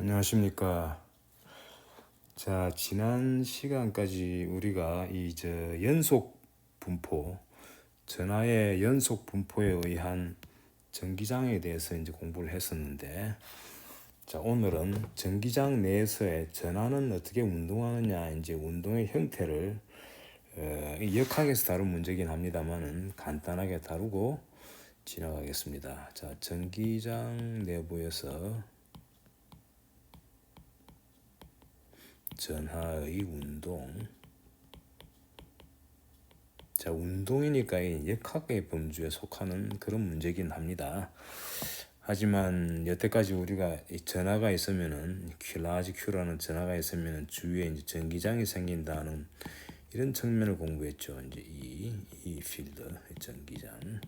안녕하십니까. 자, 지난 시간까지 우리가 연속 분포, 전하의 연속 분포에 의한 전기장에 대해서 이제 공부를 했었는데, 자, 오늘은 전기장 내에서의 전하는 어떻게 운동하느냐, 이제 운동의 형태를 역학에서 다룬 문제긴 합니다만은 간단하게 다루고 지나가겠습니다. 자, 전기장 내부에서 전하의 운동. 자, 운동이니까 이 역학의 범주에 속하는 그런 문제긴 합니다. 하지만 여태까지 우리가 이 전하가 있으면은 라지 Q라는 전하가 있으면은 주위에 이제 전기장이 생긴다는 이런 측면을 공부했죠. 이제 이 필드 전기장.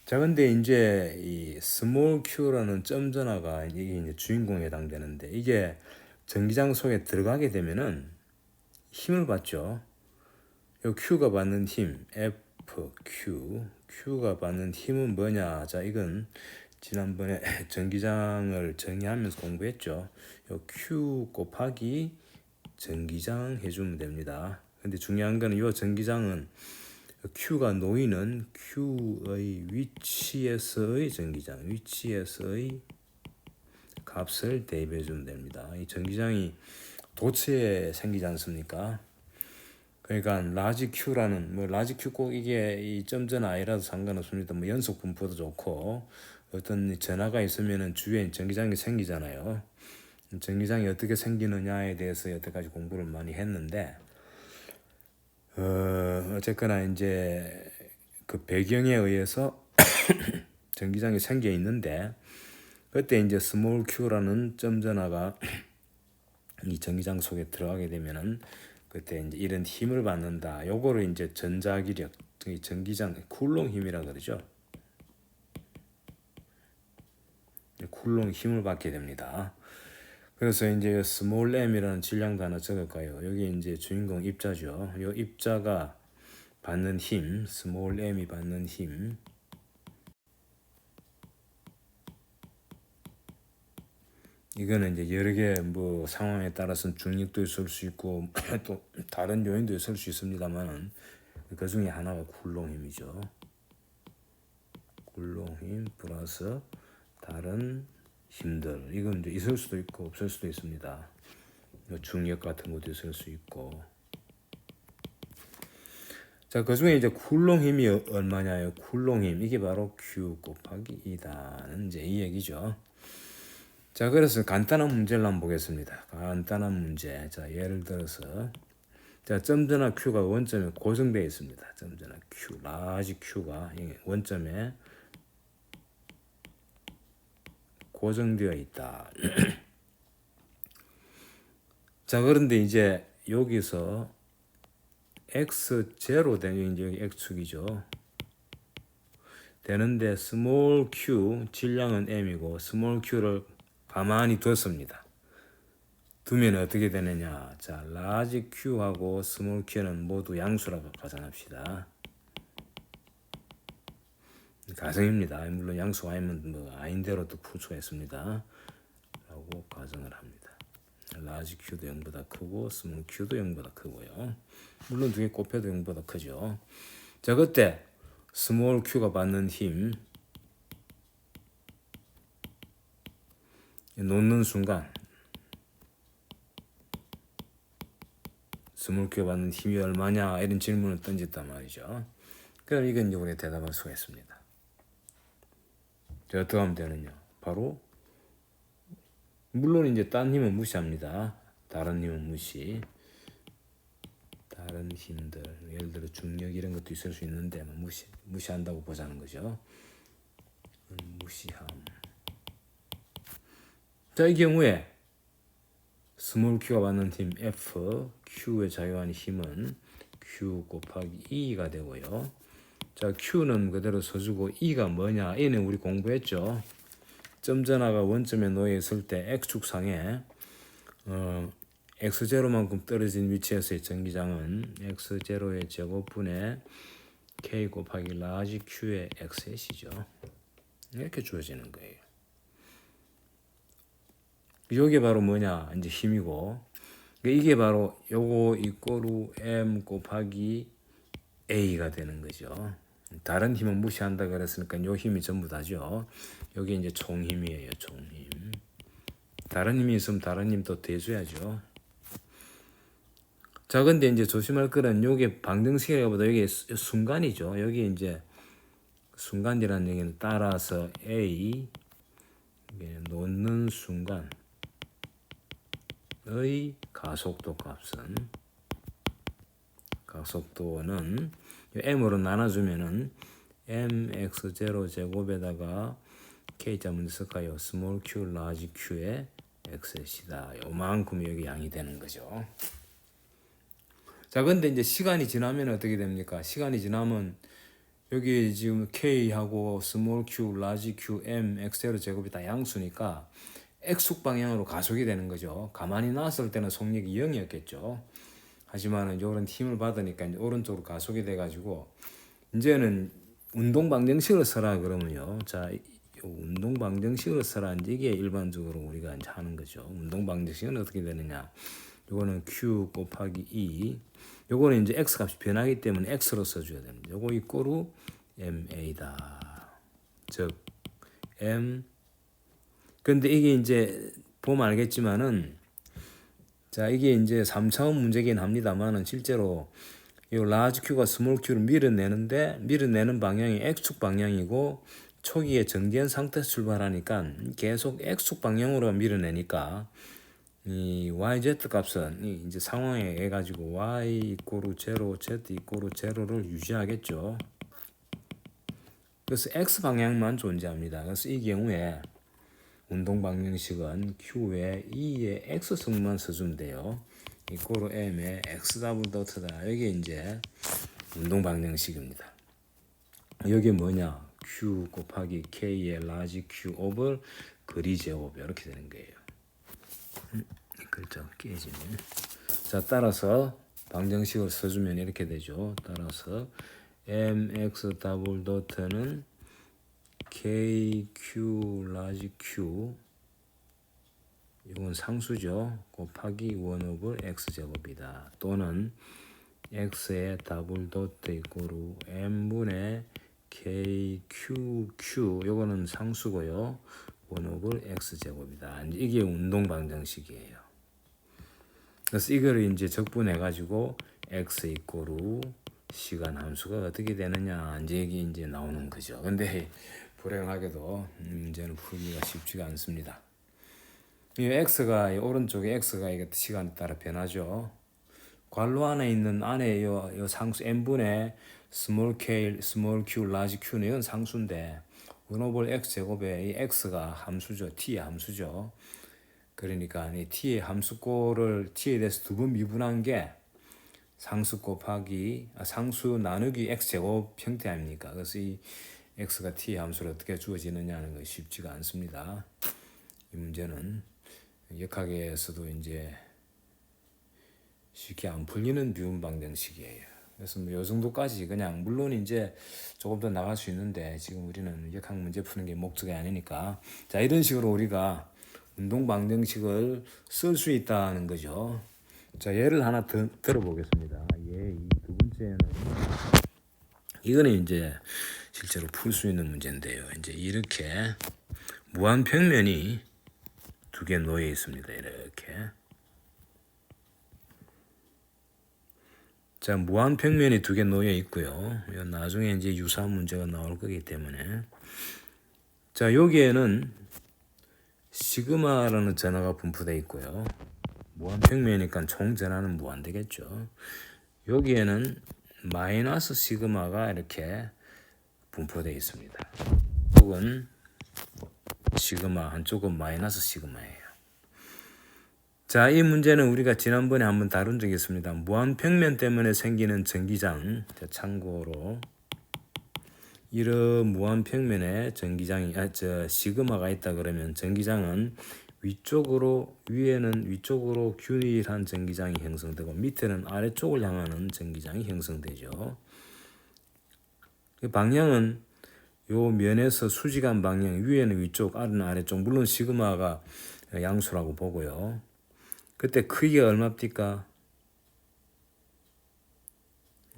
자, 근데 이제 이 스몰 Q라는 점 전하가 이게 이제 주인공에 해당되는데, 이게 전기장 속에 들어가게 되면은 힘을 받죠. 요 Q가 받는 힘, F, Q가 받는 힘은 뭐냐? 자, 이건 지난번에 전기장을 정의하면서 공부했죠. 요 Q 곱하기 전기장 해주면 됩니다. 근데 중요한 거는 요 전기장은 Q가 놓이는 Q의 위치에서의 전기장, 위치에서의 값을 대입해 주면 됩니다. 이 전기장이 도처에 생기지 않습니까? 그러니까 라지 Q라는 라지 Q 꼭 이게 이 점전 아이라도 상관없습니다. 연속 분포도 좋고 어떤 전하가 있으면은 주위에 전기장이 생기잖아요. 전기장이 어떻게 생기느냐에 대해서 여태까지 공부를 많이 했는데, 어쨌거나 이제 그 배경에 의해서 전기장이 생겨 있는데, 그때 이제 스몰 Q라는 점 전하가 이 전기장 속에 들어가게 되면은 그때 이제 이런 힘을 받는다. 요거를 이제 전자기력, 전기장 쿨롱 힘이라 그러죠. 쿨롱 힘을 받게 됩니다. 그래서 이제 스몰 m이라는 질량도 하나 적을까요? 여기 이제 주인공 입자죠. 요 입자가 받는 힘, 스몰 m이 받는 힘. 이거는 이제 여러 개 상황에 따라서는 중력도 있을 수 있고 또 다른 요인도 있을 수 있습니다만은 그 중에 하나가 쿨롱 힘이죠. 쿨롱 힘 플러스 다른 힘들. 이건 이제 있을 수도 있고 없을 수도 있습니다. 중력 같은 것도 있을 수 있고. 자, 그 중에 이제 쿨롱 힘이 얼마냐요? 쿨롱 힘. 이게 바로 Q 곱하기 2다는 이제 이 얘기죠. 자, 그래서 간단한 문제를 한번 보겠습니다. 간단한 문제. 자, 예를 들어서 자, 점전화 Q가 원점에 고정되어 있습니다. 점전화 Q, 라지 Q가 원점에 고정되어 있다. 자, 그런데 이제 여기서 X0 되는 이제 X축이죠. 되는데 스몰 q 질량은 m이고 스몰 q를 가만히 뒀습니다. 두면 어떻게 되느냐? 자, 라지 q하고 스몰 q는 모두 양수라고 가정합시다. 가정입니다. 물론 양수가 아니면 아닌 대로 또 풀 수가 있습니다. 라고 가정을 합니다. 라지 q도 0보다 크고 스몰 q도 0보다 크고요. 물론 두 개 곱해도 0보다 크죠. 자, 그때 스몰 q가 받는 힘 놓는 순간 스몰 q가 받는 힘이 얼마냐 이런 질문을 던졌단 말이죠. 그럼 이건 이제 우리가 대답할 수가 있습니다. 자, 어떻게 하면 되느냐? 바로 물론 이제 딴 힘은 무시합니다. 다른 힘은 무시. 다른 힘들 예를 들어 중력 이런 것도 있을 수 있는데 무시한다고 보자는 거죠. 무시함. 자, 이 경우에 스몰 q가 받는 힘 F, Q에 작용하는 힘은 Q 곱하기 E가 되고요. 자, Q는 그대로 써주고 E가 뭐냐? E는 우리 공부했죠. 점전하가 원점에 놓여 있을 때 X축상에 X0만큼 떨어진 위치에서의 전기장은 X0의 제곱분의 K 곱하기 라지 Q의 X이죠. 이렇게 주어지는 거예요. 요게 바로 뭐냐 이제 힘이고 이게 바로 요거 이꼬루 m 곱하기 a가 되는 거죠. 다른 힘은 무시한다 그랬으니까 요 힘이 전부 다죠. 여기 이제 총힘이에요. 총힘. 다른 힘이 있으면 다른 힘 또 대줘야죠. 자, 근데 이제 조심할 거는 요게 방정식이라기보다 여기 순간이죠. 여기 이제 순간이라는 얘기는 따라서 A 놓는 순간의 가속도 값은 가속도는 m으로 나눠주면은 mx0 제곱에다가 k자 먼저 쓸까요? 스몰 q, 라지 q의 x이다. 요만큼 여기 양이 되는 거죠. 자, 근데 이제 시간이 지나면 어떻게 됩니까? 시간이 지나면 여기 지금 k하고 스몰 q, 라지 q, m, x0 제곱이 다 양수니까 x축 방향으로 가속이 되는 거죠. 가만히 놨을 때는 속력이 0이었겠죠. 하지만은 이런 힘을 받으니까 이제 오른쪽으로 가속이 돼가지고 이제는 운동 방정식을 써라 그러면요. 자, 운동 방정식을 써라 이게 일반적으로 우리가 이제 하는 거죠. 운동 방정식은 어떻게 되느냐? 요거는 q 곱하기 2. 요거는 이제 x 값이 변하기 때문에 x로 써줘야 됩니다. 요거 이꼬루 ma다. 즉 m. 근데 이게 이제 보면 알겠지만은 자, 이게 이제 3차원 문제긴 합니다만은 실제로 이 라지 Q가 스몰 Q를 밀어내는 방향이 X축 방향이고 초기에 정지한 상태에서 출발하니까 계속 X축 방향으로 밀어내니까 이 YZ 값은 이제 상황에 의해 가지고 Y 이꼬루 제로, Z 이꼬루 제로를 유지하겠죠. 그래서 X 방향만 존재합니다. 그래서 이 경우에 운동 방정식은 Q에 2의 X승만 써주면 돼요. 이꼬르 M의 X 더블 도트다. 이게 이제 운동 방정식입니다. 여기 뭐냐? Q 곱하기 K의 라지 Q 오버 거리 제곱 이렇게 되는 거예요. 이 글자 깨지네. 자, 따라서 방정식을 써주면 이렇게 되죠. 따라서 MX 더블 도트는 KQ 라지 Q 이건 상수죠. 곱하기 1 오버 x제곱이다. 또는 x의 더블 도트 이꼬르 m분의 kqq 요거는 상수고요. 1 오버 x제곱이다. 이게 운동 방정식이에요. 그래서 이거를 이제 적분해 가지고 x 이꼬르 시간 함수가 어떻게 되느냐 이제 이게 이제 나오는 거죠. 근데 불행하게도 문제는 풀기가 쉽지가 않습니다. 이 x가 오른쪽에 x가 이게 시간에 따라 변하죠. 괄호 안에 있는 안에 요 상수 n분의 스몰 k, 스몰 q, 라지 q는 이건 상수인데 1 오버 x 제곱에 이 x가 함수죠. t의 함수죠. 그러니까 이 t의 함수꼴을 t에 대해서 두 번 미분한 게 상수 곱하기 상수 나누기 x 제곱 형태 아닙니까? 그래서 이 x가 t의 함수로 어떻게 주어지느냐는 것이 쉽지가 않습니다. 이 문제는 역학에서도 이제 쉽게 안 풀리는 미분 방정식이에요. 그래서 뭐 요 정도까지 그냥 물론 이제 조금 더 나갈 수 있는데 지금 우리는 역학 문제 푸는 게 목적이 아니니까 자 이런 식으로 우리가 운동 방정식을 쓸 수 있다는 거죠. 자 예를 하나 더 들어보겠습니다. 이 두 번째는 이거는 이제 실제로 풀 수 있는 문제인데요. 이제 이렇게 무한 평면이 두 개 놓여 있습니다. 이렇게. 자, 무한 평면이 두 개 놓여 있고요. 나중에 이제 유사한 문제가 나올 거기 때문에. 자, 여기에는 시그마라는 전하가 분포되어 있고요. 무한 평면이니까 총 전하는 무한되겠죠. 여기에는 마이너스 시그마가 이렇게 분포되어 있습니다. 한쪽은 시그마, 한쪽은 마이너스 시그마예요. 자, 이 문제는 우리가 지난번에 한번 다룬 적이 있습니다. 무한평면 때문에 생기는 전기장, 참고로 이런 무한평면에 전기장이 시그마가 있다 그러면 전기장은 위에는 위쪽으로 균일한 전기장이 형성되고 밑에는 아래쪽을 향하는 전기장이 형성되죠. 그 방향은 요 면에서 수직한 방향, 위에는 위쪽, 아래는 아래쪽. 물론 시그마가 양수라고 보고요. 그때 크기가 얼마입니까?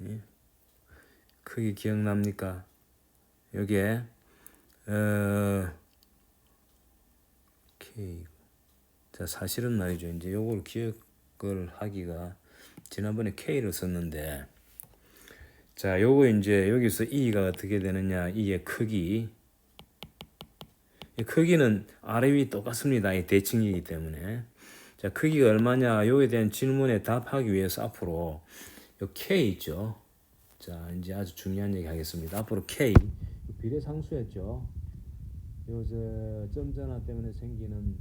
예? 크기 기억납니까? 여기에 K. 자, 사실은 말이죠. 이제 요걸 기억을 하기가 지난번에 K를 썼는데, 자, 요거 이제 여기서 E가 어떻게 되느냐? E의 크기. 이 크기는 아래 위 똑같습니다. 이 대칭이기 때문에. 자, 크기가 얼마냐? 요에 대한 질문에 답하기 위해서 앞으로 요 K 있죠. 자, 이제 아주 중요한 얘기 하겠습니다. 앞으로 K 비례상수였죠. 요 점전화 때문에 생기는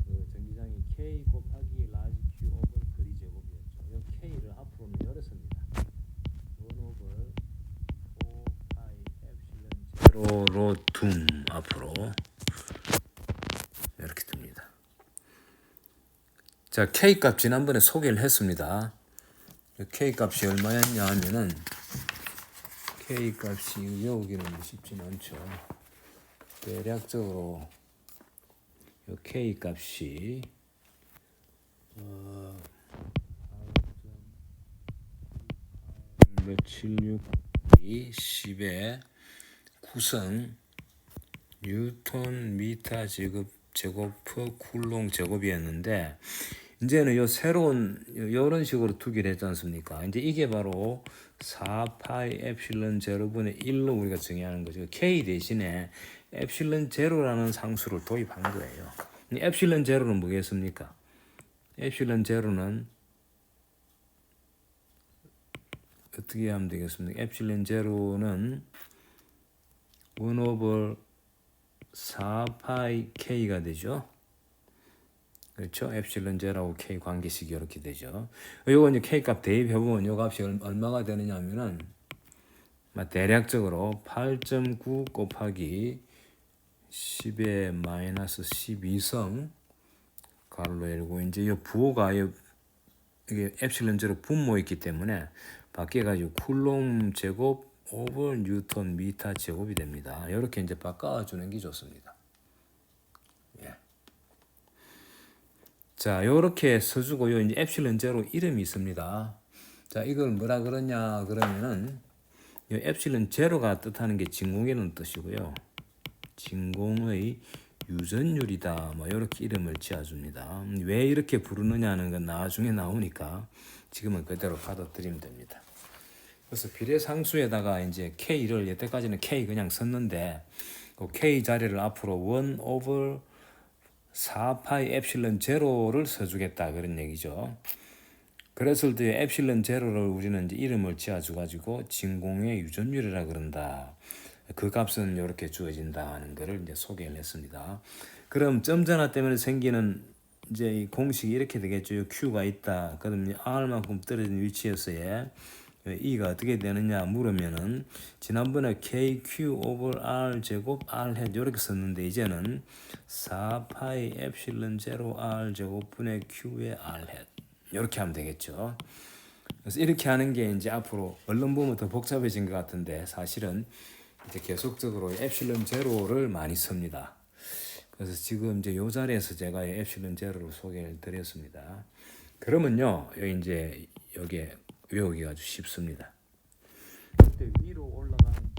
그 전기장이 K 곱하기 라지 Q 오버 거리 제곱이었죠. 요 K를 앞으로는 열었습니다. 1 오버 4 파이 엡실론 제로로 둠 앞으로 이렇게 듭니다. 자, K 값 지난번에 소개를 했습니다. K 값이 얼마였냐 하면은 K 값이 외우기는 쉽지는 않죠. 대략적으로 요 K 값이 762 10의 9성 뉴턴 미터 제곱 퍼 쿨롱 제곱이었는데, 이제는 요 새로운 이런 식으로 두기를 했지 않습니까? 이제 이게 바로 4파이 엡실론 제로분의 1로 우리가 정의하는 거죠. K 대신에 엡실론 제로라는 상수를 도입한 거예요. 엡실론 제로는 뭐겠습니까? 엡실론 제로는 어떻게 하면 되겠습니까? 엡실론 제로는 1 오버 4파이 K가 되죠. 그렇죠? 엡실론 제로하고 K 관계식이 이렇게 되죠. 요거 이제 K 값 대입해보면 요 값이 얼마가 되느냐 하면은 대략적으로 8.9 곱하기 10의 마이너스 12성 가로로 열고, 이제 이 부호가 이게 엡실론 제로 분모있기 때문에 바뀌어가지고 쿨롬 제곱 오버 뉴턴 미터 제곱이 됩니다. 이렇게 이제 바꿔주는 게 좋습니다. 자, 요렇게 써주고요. 이제 엡실론 제로 이름이 있습니다. 자, 이걸 뭐라 그러냐 그러면은 이 엡실론 제로가 뜻하는 게 진공이라는 뜻이고요. 진공의 유전율이다. 뭐 이렇게 이름을 지어줍니다. 왜 이렇게 부르느냐는 건 나중에 나오니까 지금은 그대로 받아들이면 됩니다. 그래서 비례상수에다가 이제 K를 여태까지는 K 그냥 썼는데 그 K 자리를 앞으로 1 오버 4파이 엡실론 제로를 써주겠다 그런 얘기죠. 그랬을 때 엡실론 제로를 우리는 이제 이름을 지어줘가지고 진공의 유전율이라 그런다. 그 값은 이렇게 주어진다 하는 것을 이제 소개를 했습니다. 그럼 점전화 때문에 생기는 이제 이 공식이 이렇게 되겠죠. Q가 있다. 그러면 R만큼 떨어진 위치에서의 E가 어떻게 되느냐 물으면은 지난번에 KQ 오버 R 제곱 R 해 이렇게 썼는데 이제는 4파이 엡실론 제로 R 제곱분의 Q의 R 해 이렇게 하면 되겠죠. 그래서 이렇게 하는 게 이제 앞으로 얼른 보면 더 복잡해진 것 같은데 사실은 이제 계속적으로 엡실론 제로를 많이 씁니다. 그래서 지금 이제 요 자리에서 제가 엡실론 제로를 소개를 드렸습니다. 그러면요, 이제 여기에 외우기가 아주 쉽습니다. 그때 위로 올라가는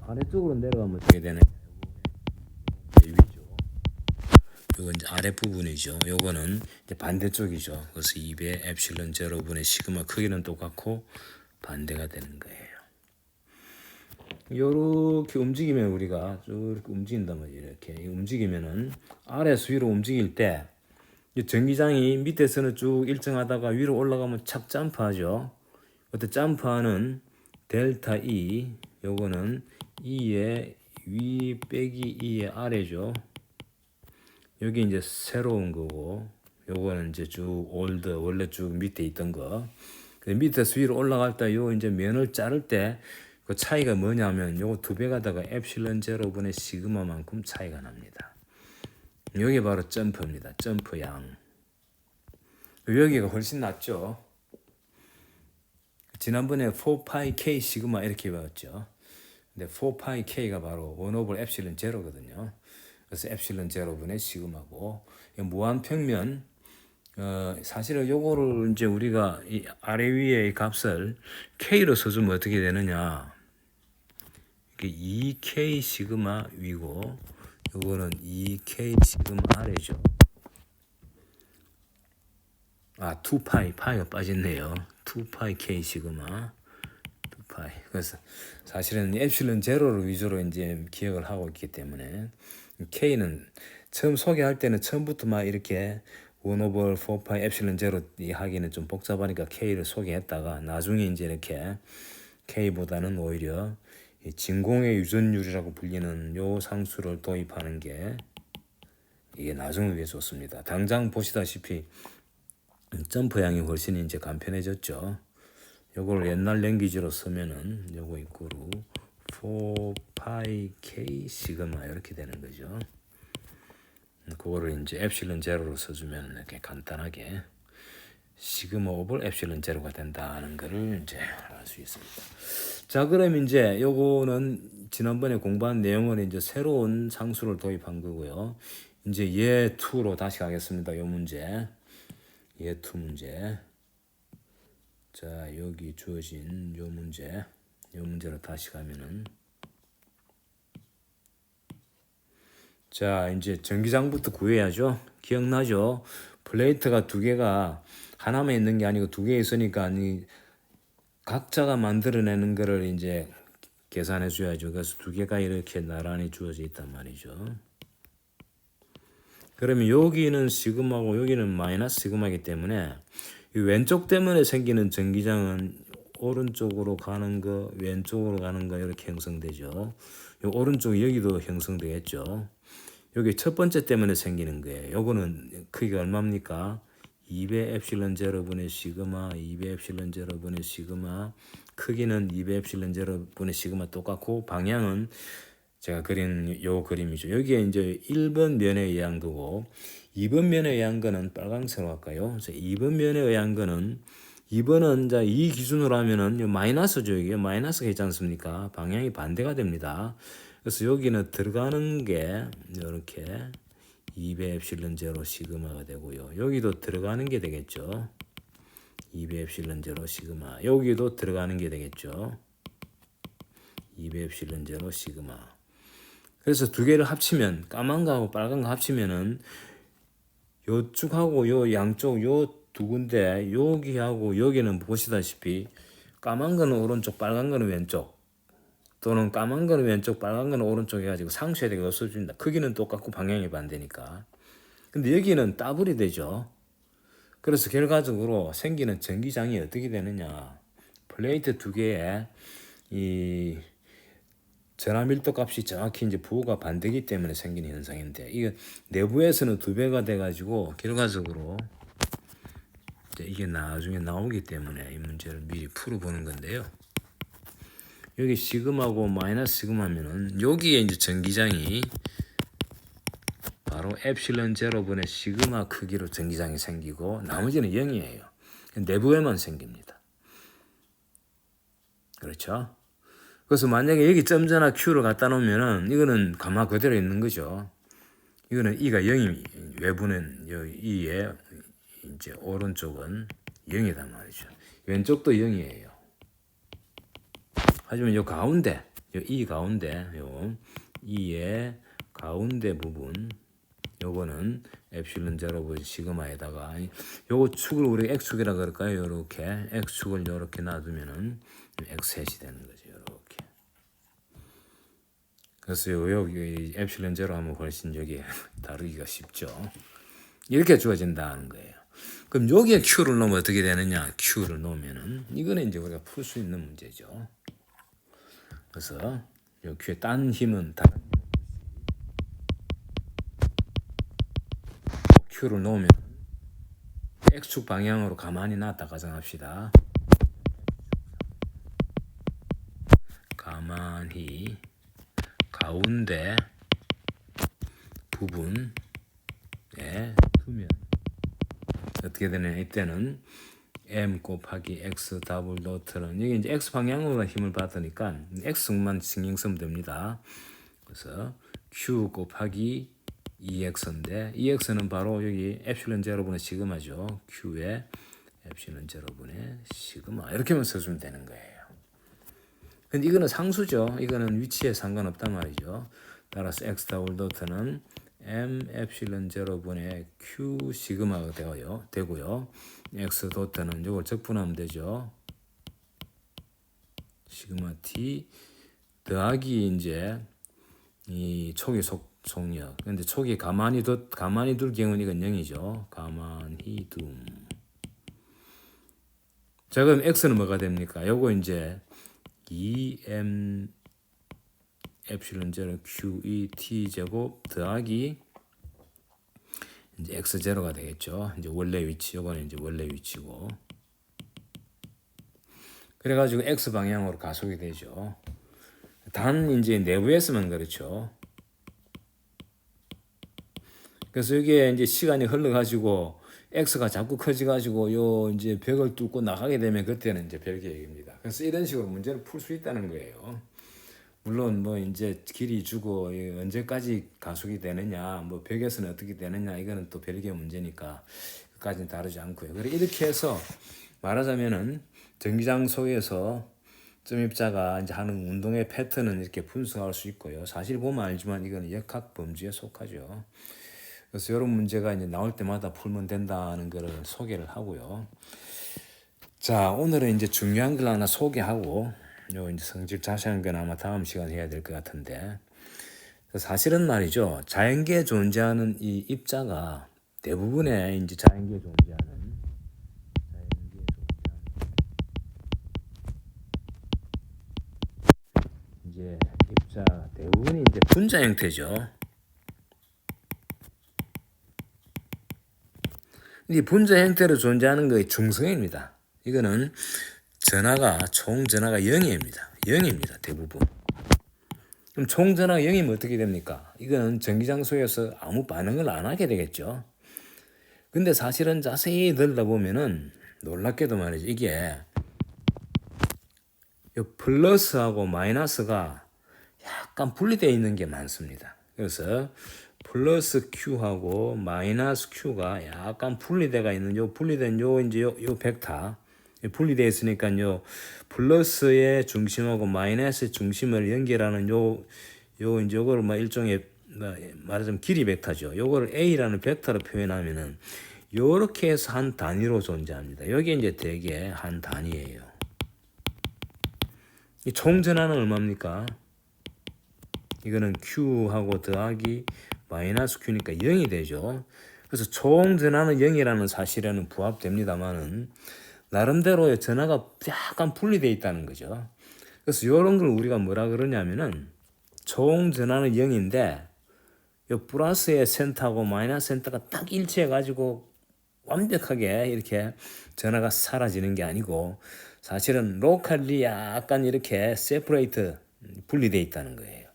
아래쪽으로 내려가면 어떻게 되느냐? 위죠. 이건 이제 아래 부분이죠. 요거는 이제 반대쪽이죠. 그래서 2배 엡실론 제로분의 시그마 크기는 똑같고 반대가 되는 거예요. 요렇게 움직이면 우리가 쭉 움직인단 말이에요. 이렇게 움직이면은 아래에서 위로 움직일 때 전기장이 밑에서는 쭉 일정하다가 위로 올라가면 착 점프하죠. 그때 점프하는 델타 E 요거는 E의 위 빼기 E의 아래죠. 여기 이제 새로운 거고 요거는 이제 쭉 올드 원래 쭉 밑에 있던 거. 밑에서 위로 올라갈 때 요 이제 면을 자를 때 그 차이가 뭐냐면 요거 두 배 가다가 엡실론 제로분의 시그마만큼 차이가 납니다. 요게 바로 점프입니다. 점프 양. 여기가 훨씬 낫죠. 지난번에 4파이 K 시그마 이렇게 배웠죠. 근데 4파이 K가 바로 1 오버 엡실론 제로거든요. 그래서 엡실론 제로분의 시그마고 무한평면 사실은 요거를 이제 우리가 이 아래 위에 이 값을 K로 써주면 어떻게 되느냐. 이게 2K 시그마 위고 요거는 2K 시그마 아래죠. 2파이, 파이가 빠졌네요. 2파이 K 시그마, 2파이. 그래서 사실은 엡실론 제로를 위주로 이제 기억을 하고 있기 때문에 K는 처음 소개할 때는 처음부터 막 이렇게 1 오버 4파이 엡실론 제로 하기는 좀 복잡하니까 K를 소개했다가 나중에 이제 이렇게 K보다는 오히려 진공의 유전율이라고 불리는 요 상수를 도입하는 게 이게 나중을 위해 좋습니다. 당장 보시다시피 점프 양이 훨씬 이제 간편해졌죠. 요걸 옛날 랭귀지로 쓰면은 요거 이꼬르 4파이 K 시그마 이렇게 되는 거죠. 그거를 이제 엡실론 제로로 써주면 이렇게 간단하게 시그마 오버 엡실론 제로가 된다는 거를 이제 알 수 있습니다. 자, 그럼 이제 요거는 지난번에 공부한 내용을 이제 새로운 상수를 도입한 거고요. 이제 예 2로 다시 가겠습니다. 요 문제. 예 2 문제. 자, 여기 주어진 요 문제로 다시 가면은 자, 이제 전기장부터 구해야죠. 기억나죠? 플레이트가 두 개가 하나만 있는 게 아니고 두 개 있으니까 각자가 만들어내는 거를 이제 계산해 줘야죠. 그래서 두 개가 이렇게 나란히 주어져 있단 말이죠. 그러면 여기는 시그마고 여기는 마이너스 시그마이기 때문에 이 왼쪽 때문에 생기는 전기장은 오른쪽으로 가는 거, 왼쪽으로 가는 거 이렇게 형성되죠. 이 오른쪽 여기도 형성되겠죠. 여기 첫 번째 때문에 생기는 거예요. 요거는 크기가 얼마입니까? 2배 엡실론 제로분의 시그마, 2배 엡실론 제로분의 시그마. 크기는 2배 엡실론 제로분의 시그마 똑같고 방향은 제가 그린 요 그림이죠. 여기에 이제 1번 면에 의한 거고 2번 면에 의한 거는 빨강색으로 할까요? 그래서 2번 면에 의한 거는 2번은 자, 이 기준으로 하면은 요 마이너스죠. 이게 마이너스가 있지 않습니까? 방향이 반대가 됩니다. 그래서 여기는 들어가는 게 이렇게 2배 엡실론 제로 시그마가 되고요. 여기도 들어가는 게 되겠죠. 2배 엡실론 제로 시그마. 여기도 들어가는 게 되겠죠. 2배 엡실론 제로 시그마. 그래서 두 개를 합치면 까만 거하고 빨간 거 합치면은 요쪽하고 요 양쪽 요 두 군데 여기하고 여기는 보시다시피 까만 거는 오른쪽, 빨간 거는 왼쪽. 또는 까만 거는 왼쪽, 빨간 거는 오른쪽 해가지고 상쇄되게 없어집니다. 크기는 똑같고 방향이 반대니까. 근데 여기는 더블이 되죠. 그래서 결과적으로 생기는 전기장이 어떻게 되느냐. 플레이트 두 개에 이 전하 밀도 값이 정확히 이제 부호가 반대기 때문에 생기는 현상인데 이게 내부에서는 2배가 돼가지고 결과적으로 이제 이게 나중에 나오기 때문에 이 문제를 미리 풀어보는 건데요. 여기 시그마고 마이너스 시그마면은 여기에 이제 전기장이 바로 엡실론 제로분의 시그마 크기로 전기장이 생기고 나머지는 0이에요. 내부에만 생깁니다. 그렇죠? 그래서 만약에 여기 점자나 Q를 갖다 놓으면은 이거는 가마 그대로 있는 거죠. 이거는 E가 0이 외부는 E의 이제 오른쪽은 0이단 말이죠. 왼쪽도 0이에요. 하지만 요 가운데, 요 E 가운데, 요 E의 가운데 부분, 요거는 엡실론 제로분 시그마에다가 요거 축을 우리 X축이라 그럴까요? 요렇게 X축을 요렇게 놔두면은 X3이 되는 거죠. 요렇게. 그래서 여기 엡실론 제로 하면 훨씬 여기 다루기가 쉽죠. 이렇게 주어진다는 거예요. 그럼 여기에 Q를 넣으면 어떻게 되느냐? Q를 넣으면은 이거는 이제 우리가 풀 수 있는 문제죠. 그래서 요 Q에 딴 힘은 다른 Q를 놓으면 X축 방향으로 가만히 놨다 가정합시다. 가만히 가운데 부분에 두면 어떻게 되냐 이때는 m 곱하기 x 더블 도트는 이게 이제 x 방향으로 힘을 받으니까 x만 신경 쓰면 됩니다. 그래서 q 곱하기 2x인데 2x는 바로 여기 엡실론 제로분의 시그마죠. q에 엡실론 제로분의 시그마 이렇게만 써주면 되는 거예요. 근데 이거는 상수죠. 이거는 위치에 상관없단 말이죠. 따라서 x 더블 도트는 m 엡실론 제로분의 q 시그마가 되고요. x 도트는 이걸 적분하면 되죠. 시그마 t 더하기 이제 이 촉의 속력. 근데 촉이 가만히 둘 경우는 이건 0이죠. 가만히 둠. 자, 그럼 x는 뭐가 됩니까? 요거 이제 2m 엡실론 제로 qe t 제곱 더하기 이제 x 제로가 되겠죠. 이제 원래 위치, 요거는 이제 원래 위치고. 그래가지고 x 방향으로 가속이 되죠. 단 이제 내부에서만 그렇죠. 그래서 이게 이제 시간이 흘러가지고 x가 자꾸 커져가지고 요 이제 벽을 뚫고 나가게 되면 그때는 이제 별개 얘기입니다. 그래서 이런 식으로 문제를 풀 수 있다는 거예요. 물론 뭐 이제 길이 주고 언제까지 가속이 되느냐, 뭐 벽에서는 어떻게 되느냐 이거는 또 별개의 문제니까 그까지는 다루지 않고요. 그래 이렇게 해서 말하자면은 전기장 속에서 점입자가 이제 하는 운동의 패턴은 이렇게 분석할 수 있고요. 사실 보면 알지만 이거는 역학 범주에 속하죠. 그래서 이런 문제가 이제 나올 때마다 풀면 된다는 것을 소개를 하고요. 자, 오늘은 이제 중요한 걸 하나 소개하고 요 이제 성질 자세한 건 아마 다음 시간에 해야 될 것 같은데 사실은 말이죠. 자연계에 존재하는 이 입자가 대부분의 이제 자연계에 존재하는 이제 입자 대부분이 이제 분자 형태죠. 이 분자 형태로 존재하는 것의 중성입니다. 이거는 총 전하가 0입니다. 0입니다. 대부분. 그럼 총 전하가 0이면 어떻게 됩니까? 이거는 전기장소에서 아무 반응을 안 하게 되겠죠. 근데 사실은 자세히 들여다보면은 놀랍게도 말이죠. 이게 이 플러스하고 마이너스가 약간 분리되어 있는 게 많습니다. 그래서 플러스 Q하고 마이너스 Q가 약간 분리되어 있는 요 분리된 요 이제 요 벡터 분리되어 있으니까 요 플러스의 중심하고 마이너스의 중심을 연결하는 요 이제 요거를 뭐 일종의 말하자면 길이 벡터죠. 요거를 A라는 벡터로 표현하면은 요렇게 해서 한 단위로 존재합니다. 여기 이제 대개 한 단위예요. 이 총전하는 얼마입니까? 이거는 Q하고 더하기 마이너스 Q니까 0이 되죠. 그래서 총 전하는 0이라는 사실에는 부합됩니다만은 나름대로의 전하가 약간 분리되어 있다는 거죠. 그래서 이런 걸 우리가 뭐라 그러냐면은 총 전하는 0인데 이 플러스의 센터하고 마이너스 센터가 딱 일치해 가지고 완벽하게 이렇게 전하가 사라지는 게 아니고 사실은 로컬리 약간 이렇게 세퍼레이트 분리되어 있다는 거예요.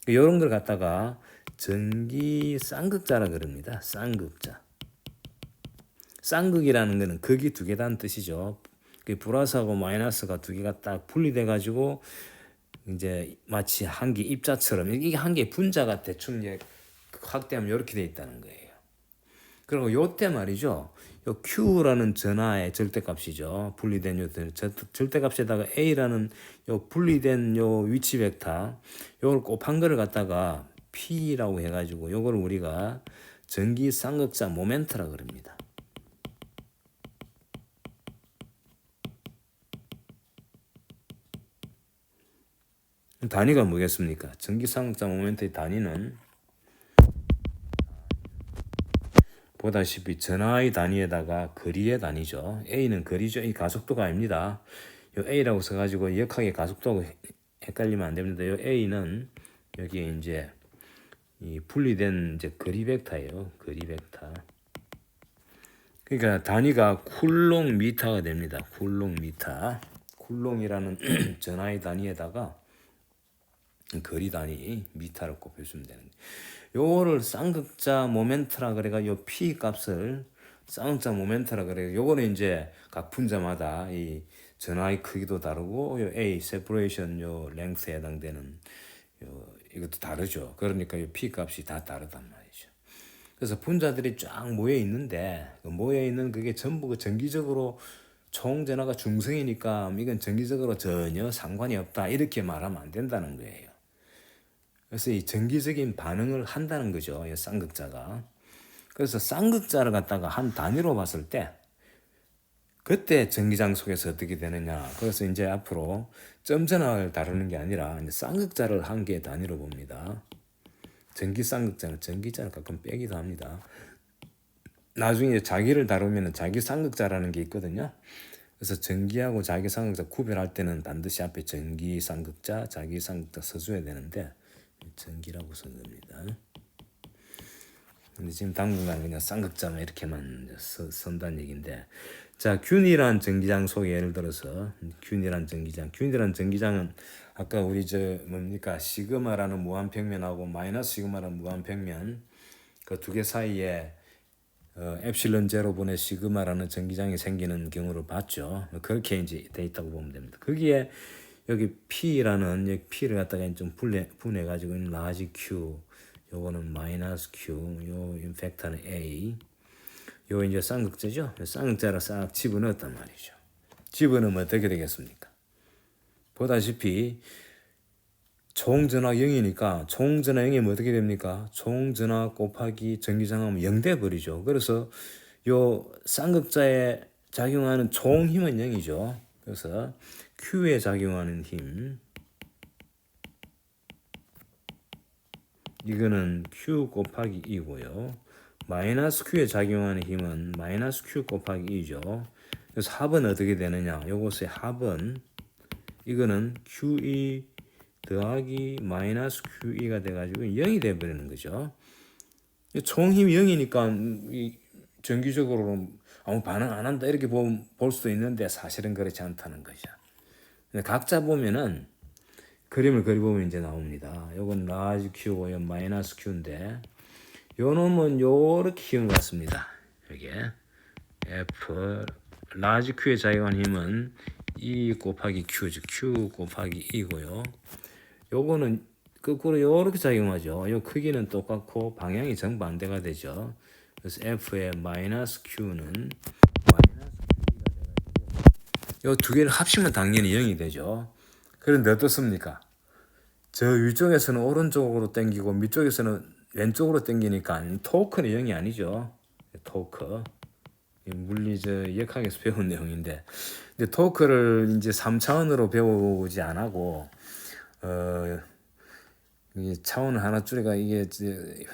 이런 걸 갖다가 전기 쌍극자라 그럽니다. 쌍극자. 쌍극이라는 거는 극이 두 개다는 뜻이죠. 플러스하고 마이너스가 두 개가 딱 분리돼 가지고 이제 마치 한 개 입자처럼 이게 한 개 분자가 대충 이제 확대하면 이렇게 돼 있다는 거예요. 그리고 요때 말이죠. 요 Q라는 전하의 절대값이죠. 분리된 요 절대값에다가 A라는 요 분리된 요 위치 벡터 요걸 곱한 거를 갖다가 P라고 해가지고 요걸 우리가 전기 쌍극자 모멘트라 그럽니다. 단위가 뭐겠습니까? 전기 쌍극자 모멘트의 단위는 보다시피 전하의 단위에다가 거리의 단위죠. A는 거리죠. 이 가속도가 아닙니다. 요 A라고 써가지고 역학의 가속도하고 헷갈리면 안 됩니다. 요 A는 여기에 이제 이 분리된 이제 거리 벡터예요. 거리 벡터. 그러니까 단위가 쿨롱 미터가 됩니다. 쿨롱 미터. 쿨롱이라는 전하의 단위에다가 거리 단위 미터를 곱해주면 되는 거예요. 요거를 쌍극자 모멘트라 그래가 요 P 값을 쌍극자 모멘트라 그래요. 요거는 이제 각 분자마다 이 전하의 크기도 다르고 요 A 세퍼레이션 요 랭스에 해당되는 요 이것도 다르죠. 그러니까 요 P 값이 다 다르단 말이죠. 그래서 분자들이 쫙 모여 있는데 그 모여 있는 그게 전부 그 정기적으로 총 전하가 중성이니까 이건 정기적으로 전혀 상관이 없다 이렇게 말하면 안 된다는 거예요. 그래서 이 정기적인 반응을 한다는 거죠. 이 쌍극자가. 그래서 쌍극자를 갖다가 한 단위로 봤을 때 그때 전기장 속에서 어떻게 되느냐. 그래서 이제 앞으로 점전화를 다루는 게 아니라 이제 쌍극자를 한 개의 단위로 봅니다. 전기 쌍극자는 전기자를 가끔 빼기도 합니다. 나중에 자기를 다루면 자기 쌍극자라는 게 있거든요. 그래서 전기하고 자기 쌍극자 구별할 때는 반드시 앞에 전기 쌍극자, 자기 쌍극자 써줘야 되는데 전기라고 쓴 겁니다. 근데 지금 당분간 그냥 쌍극자만 이렇게만 쓴다는 얘기인데, 자 균이란 전기장 속에 예를 들어서 균이란 전기장은 아까 우리 뭡니까 시그마라는 무한평면하고 마이너스 시그마라는 무한평면 그 두 개 사이에 엡실론 제로분의 시그마라는 전기장이 생기는 경우를 봤죠. 그렇게 이제 돼 있다고 보면 됩니다. 거기에 여기 P라는 여기 P를 갖다가 좀 분해 가지고 라지 Q, 요거는 마이너스 Q, 요 벡터는 A, 요 이제 쌍극자죠. 쌍극자를 싹 집어넣었단 말이죠. 집어넣으면 어떻게 되겠습니까? 보다시피 총전화 0이니까 총전화 0이면 어떻게 됩니까? 총전화 곱하기 전기장하면 0 돼 버리죠. 그래서 요 쌍극자에 작용하는 총 힘은 0이죠. 그래서 Q에 작용하는 힘, 이거는 Q 곱하기 2고요. 마이너스 Q에 작용하는 힘은 마이너스 Q 곱하기 2죠. 그래서 합은 어떻게 되느냐? 요것의 합은 이거는 QE 더하기 마이너스 QE가 돼가지고 0이 돼버리는 거죠. 총 힘이 0이니까 이 정기적으로 아무 반응 안 한다 이렇게 볼 수도 있는데 사실은 그렇지 않다는 거죠. 각자 보면은 그림을 그려보면 이제 나옵니다. 요건 라지 Q고 요 마이너스 Q인데 요 놈은 요렇게 힘을 갖습니다. 여기에 F 라지 Q에 작용한 힘은 E 곱하기 Q, 즉 Q 곱하기 E고요. 요거는 거꾸로 요렇게 작용하죠. 요 크기는 똑같고 방향이 정반대가 되죠. 그래서 F의 마이너스 Q는 마이너스 Q가 돼가지고 요 두 개를 합치면 당연히 0이 되죠. 그런데 어떻습니까? 저 위쪽에서는 오른쪽으로 당기고 밑쪽에서는 왼쪽으로 당기니까 토크는 0이 아니죠. 토크. 물리 역학에서 배운 내용인데, 근데 토크를 이제 3차원으로 배우지 않고 이 차원을 하나 줄여가 이게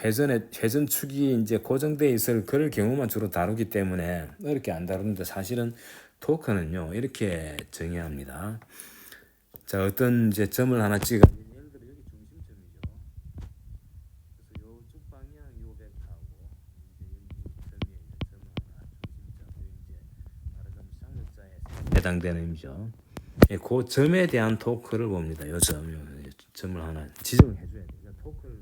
회전축이 이제 고정돼 있을 그럴 경우만 주로 다루기 때문에 이렇게 안 다루는데, 사실은 토크는요 이렇게 정의합니다. 자, 어떤 이제 점을 하나 찍어. 예를 들어 여기 중심점이죠. 그래서 요쪽 방향 요 벡터하고 이제 여기 점에 있는 점 하나 중심점, 이제 말하자면 쌍극자에 해당되는 의미죠. 예, 그 점에 대한 토크를 봅니다. 요 점을 하나 지정해 줘야 돼요. 그러니까 토크를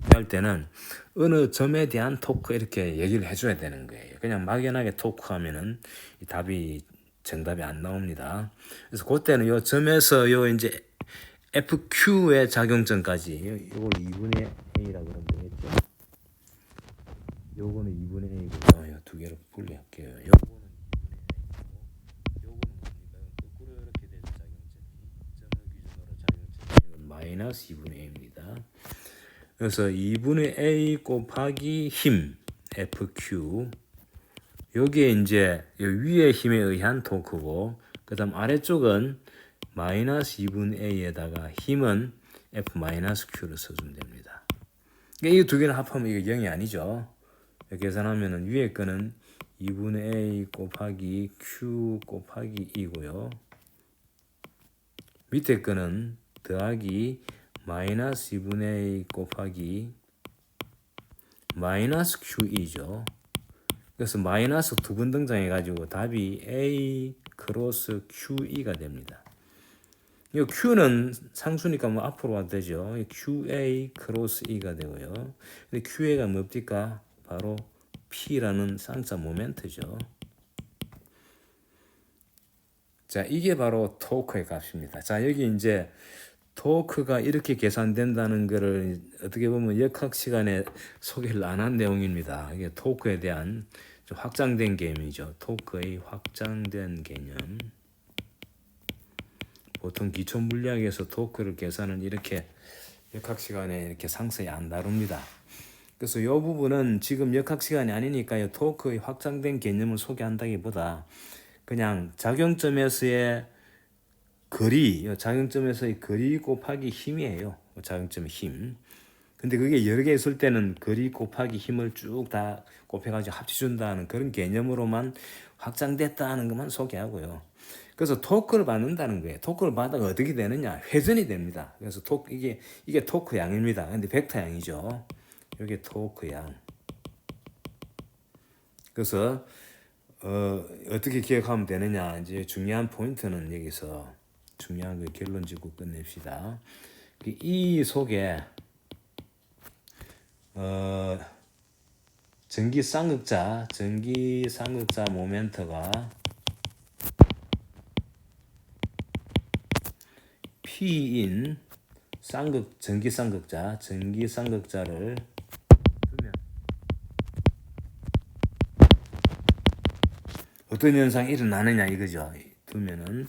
얘기할 때는 어느 점에 대한 토크 이렇게 얘기를 해줘야 되는 거예요. 그냥 막연하게 토크하면은 이 답이 정답이 안 나옵니다. 그래서 그때는 요 점에서 요 이제 FQ의 작용점까지 요걸 2분의 A라고 그러면 되겠죠. 요거는 2분의 A고요. 요 두 개를 분리할게요. 요거는 2분의 A고 요거는 뭡니까? 거꾸로 이렇게 돼서 작용점이 점을 기준으로 작용점이 마이너스 2분의 A입니다. 그래서 2분의 A 곱하기 힘 FQ, 여기에 이제 위의 힘에 의한 토크고, 그 다음 아래쪽은 마이너스 2분의 A에다가 힘은 F 마이너스 Q를 써주면 됩니다. 이 두 개를 합하면 이게 0이 아니죠. 계산하면은 위에 거는 2분의 A 곱하기 Q 곱하기 2고요. 밑에 거는 더하기 마이너스 2분의 A 곱하기 마이너스 QE죠. 그래서 마이너스 두 번 등장해가지고 답이 A 크로스 QE가 됩니다. 이 Q는 상수니까 뭐 앞으로 와도 되죠. QA 크로스 E가 되고요. 근데 QA가 뭡니까? 바로 P라는 쌍자 모멘트죠. 자, 이게 바로 토크의 값입니다. 자, 여기 이제 토크가 이렇게 계산된다는 것을 어떻게 보면 역학 시간에 소개를 안 한 내용입니다. 이게 토크에 대한 좀 확장된 개념이죠. 토크의 확장된 개념. 보통 기초 물리학에서 토크를 계산은 이렇게 역학 시간에 이렇게 상세히 안 다룹니다. 그래서 이 부분은 지금 역학 시간이 아니니까 토크의 확장된 개념을 소개한다기보다 그냥 작용점에서의 거리, 작용점에서의 거리 곱하기 힘이에요. 작용점의 힘. 근데 그게 여러 개 있을 때는 거리 곱하기 힘을 쭉 다 곱해가지고 합쳐준다는 그런 개념으로만 확장됐다는 것만 소개하고요. 그래서 토크를 받는다는 거예요. 토크를 받아가 어떻게 되느냐? 회전이 됩니다. 그래서 이게 토크 양입니다. 근데 벡터 양이죠. 이게 토크 양. 그래서 어떻게 기억하면 되느냐? 이제 중요한 포인트는 여기서 중요한 거 결론 짓고 끝냅시다. 이 속에 전기 쌍극자 모멘트가 P인 전기 쌍극자를 두면 어떤 현상이 일어나느냐 이거죠. 두면은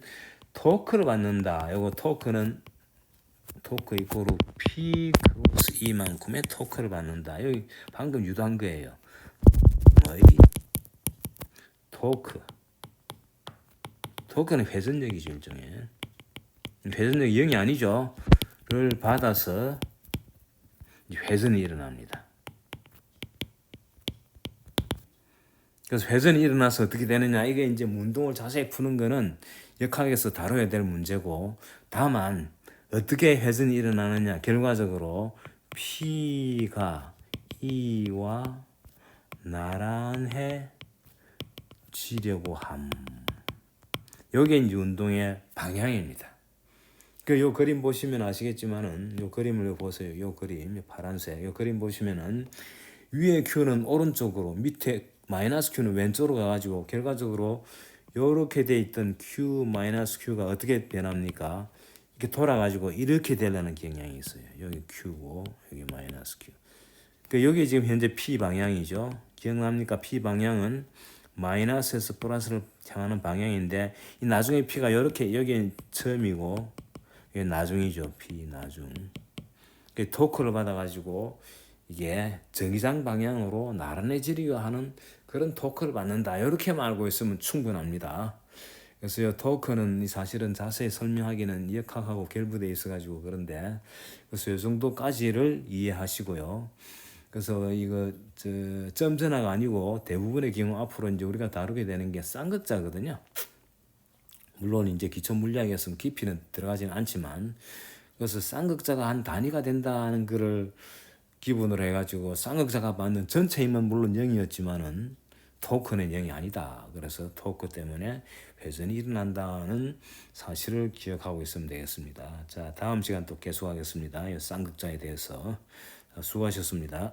토크를 받는다. 요거 토크 이코르 P 크로스 E만큼의 토크를 받는다. 여기 방금 유도한 거예요. 토크는 회전력이죠. 일종의 회전력이 0이 아니죠. 를 받아서 회전이 일어납니다. 그래서 회전이 일어나서 어떻게 되느냐, 이게 이제 운동을 자세히 푸는 거는 역학에서 다뤄야 될 문제고, 다만 어떻게 회전이 일어나느냐, 결과적으로 P가 E와 나란해지려고 함. 요게 이제 운동의 방향입니다. 요 그림 보시면 아시겠지만은, 요 그림을 보세요. 요 그림, 파란색. 요 그림 보시면은 위에 Q는 오른쪽으로, 밑에 마이너스 Q는 왼쪽으로 가가지고 결과적으로 요렇게 돼 있던 Q 마이너스 Q가 어떻게 변합니까? 이렇게 돌아가지고 이렇게 되려는 경향이 있어요. 여기 Q고 여기 마이너스 Q. 그러니까 여기 지금 현재 P 방향이죠. 기억납니까? P 방향은 마이너스에서 플러스를 향하는 방향인데, 이 나중에 P가 이렇게, 여기 처음이고 이게 나중이죠. P 나중. 토크를 받아가지고 이게 전기장 방향으로 나란해지려 하는 그런 토크를 받는다. 이렇게만 알고 있으면 충분합니다. 그래서 이 토크는 사실은 자세히 설명하기는 역학하고 결부되어 있어가지고 그런데, 그래서 이 정도까지를 이해하시고요. 그래서 이거 점 전화가 아니고 대부분의 경우 앞으로 이제 우리가 다루게 되는 게 쌍극자거든요. 물론 이제 기초 물리학에서는 깊이는 들어가지는 않지만, 그래서 쌍극자가 한 단위가 된다는 거를 기본으로 해가지고 쌍극자가 받는 전체 힘은 물론 0이었지만은 토크는 0이 아니다. 그래서 토크 때문에 회전이 일어난다는 사실을 기억하고 있으면 되겠습니다. 자, 다음 시간 또 계속하겠습니다. 이 쌍극자에 대해서. 수고하셨습니다.